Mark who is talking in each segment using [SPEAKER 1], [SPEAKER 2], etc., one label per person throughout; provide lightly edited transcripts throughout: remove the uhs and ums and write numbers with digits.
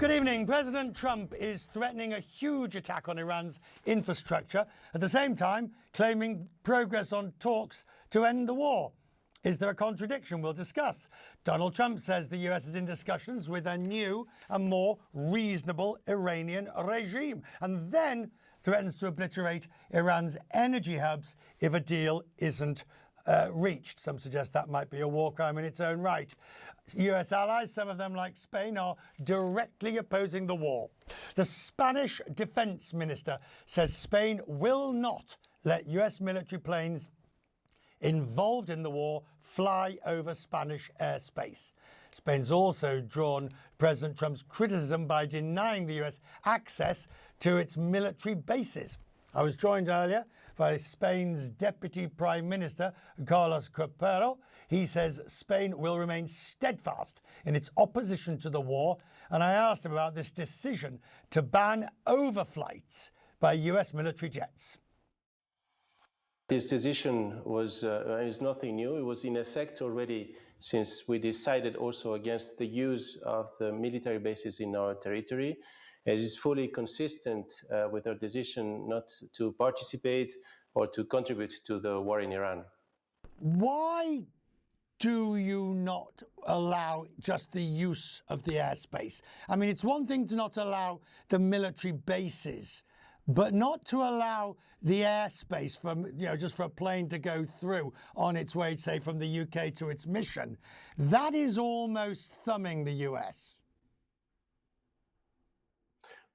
[SPEAKER 1] Good evening. President Trump is threatening a huge attack on Iran's infrastructure, at the same time claiming progress on talks to end the war. Is there a contradiction? We'll discuss. Donald Trump says the US is in discussions with a new and more reasonable Iranian regime, and then threatens to obliterate Iran's energy hubs if a deal isn't reached. Some suggest that might be a war crime in its own right. US allies, some of them like Spain, are directly opposing the war. The Spanish defense minister says Spain will not let US military planes involved in the war fly over Spanish airspace. Spain's also drawn President Trump's criticism by denying the US access to its military bases. I was joined earlier by Spain's Deputy Prime Minister, Carlos Cuerpo. He says Spain will remain steadfast in its opposition to the war, and I asked him about this decision to ban overflights by US military jets.
[SPEAKER 2] This decision is nothing new. It was in effect already since we decided also against the use of the military bases in our territory. It is fully consistent with our decision not to participate or to contribute to the war in Iran.
[SPEAKER 1] Why do you not allow just the use of the airspace? I mean, it's one thing to not allow the military bases, but not to allow the airspace from, just for a plane to go through on its way, say, from the UK to its mission. That is almost thumbing the US.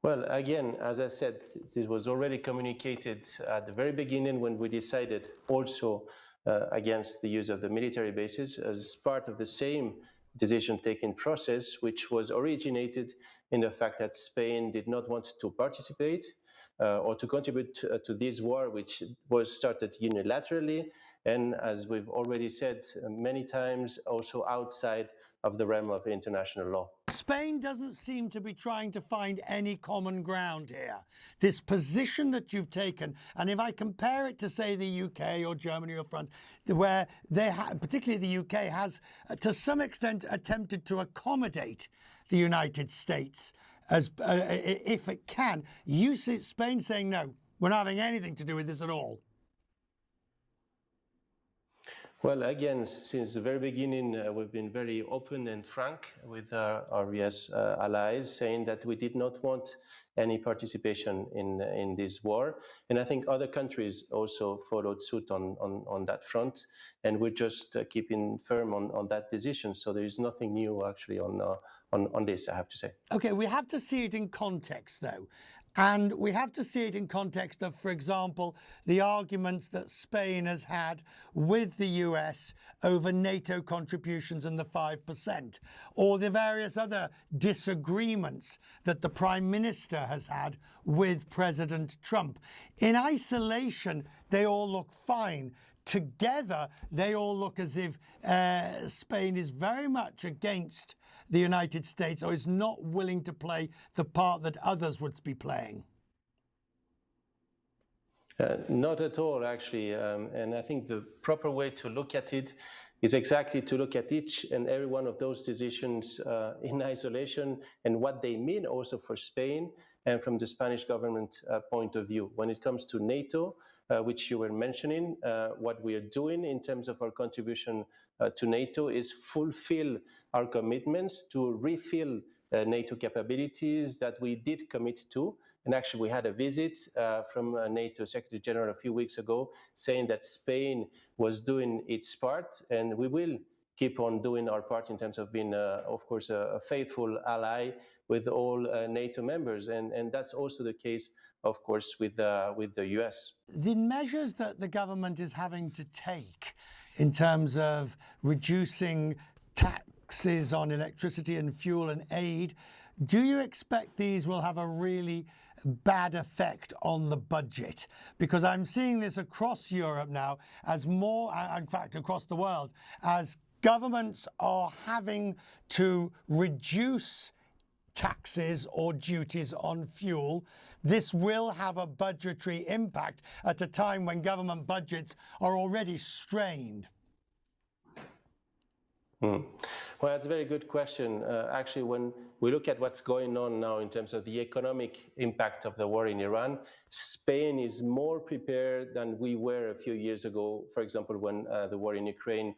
[SPEAKER 2] Well, again, as I said, this was already communicated at the very beginning when we decided also against the use of the military bases as part of the same decision-taking process, which was originated in the fact that Spain did not want to participate or to contribute to this war, which was started unilaterally, and as we've already said many times, also outside of the realm of international law.
[SPEAKER 1] Spain doesn't seem to be trying to find any common ground here. This position that you've taken, and if I compare it to, say, the UK or Germany or France, where they particularly the UK has, to some extent, attempted to accommodate the United States as if it can. You see Spain saying, no, we're not having anything to do with this at all.
[SPEAKER 2] Well, again, since the very beginning, we've been very open and frank with our US allies, saying that we did not want any participation in this war. And I think other countries also followed suit on that front. And we're just keeping firm on that decision. So there is nothing new, actually, on this, I have to say.
[SPEAKER 1] OK, we have to see it in context, though. And we have to see it in context of, for example, the arguments that Spain has had with the US over NATO contributions and the 5%, or the various other disagreements that the Prime Minister has had with President Trump. In isolation, they all look fine. Together, they all look as if Spain is very much against the United States or is not willing to play the part that others would be playing.
[SPEAKER 2] Not at all, actually. And I think the proper way to look at it is exactly to look at each and every one of those decisions in isolation and what they mean also for Spain and from the Spanish government point of view. When it comes to NATO, which you were mentioning, what we are doing in terms of our contribution to NATO is fulfill our commitments to refill NATO capabilities that we did commit to. And actually, we had a visit from NATO Secretary General a few weeks ago saying that Spain was doing its part, and we will keep on doing our part in terms of being, of course, a faithful ally with all NATO members. And that's also the case, of course, with the US.
[SPEAKER 1] The measures that the government is having to take in terms of reducing taxes on electricity and fuel and aid, do you expect these will have a really bad effect on the budget? Because I'm seeing this across Europe now as more, in fact, across the world, as governments are having to reduce taxes or duties on fuel. This will have a budgetary impact at a time when government budgets are already strained.
[SPEAKER 2] Well, that's a very good question. Actually, when we look at what's going on now in terms of the economic impact of the war in Iran, Spain is more prepared than we were a few years ago, for example, when the war in Ukraine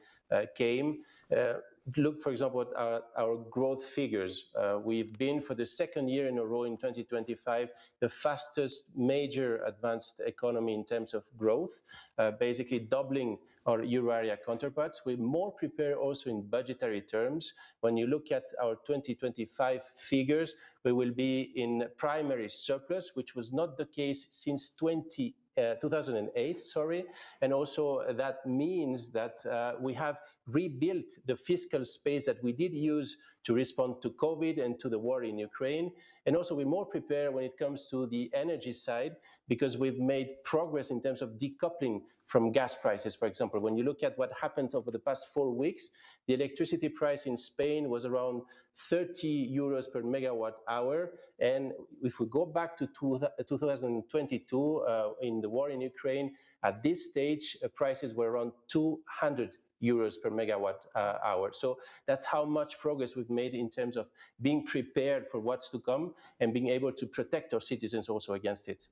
[SPEAKER 2] came. Look, for example, at our growth figures. We've been, for the second year in a row in 2025, the fastest major advanced economy in terms of growth, basically doubling our euro area counterparts. We're more prepared also in budgetary terms. When you look at our 2025 figures, we will be in primary surplus, which was not the case since 2008, and also that means that we have rebuilt the fiscal space that we did use to respond to COVID and to the war in Ukraine. And also we're more prepared when it comes to the energy side, because we've made progress in terms of decoupling from gas prices. For example, when you look at what happened over the past 4 weeks, the electricity price in Spain was around 30 euros per megawatt hour. And if we go back to 2022, in the war in Ukraine, at this stage, prices were around 200 euros per megawatt hour. So that's how much progress we've made in terms of being prepared for what's to come and being able to protect our citizens also against it.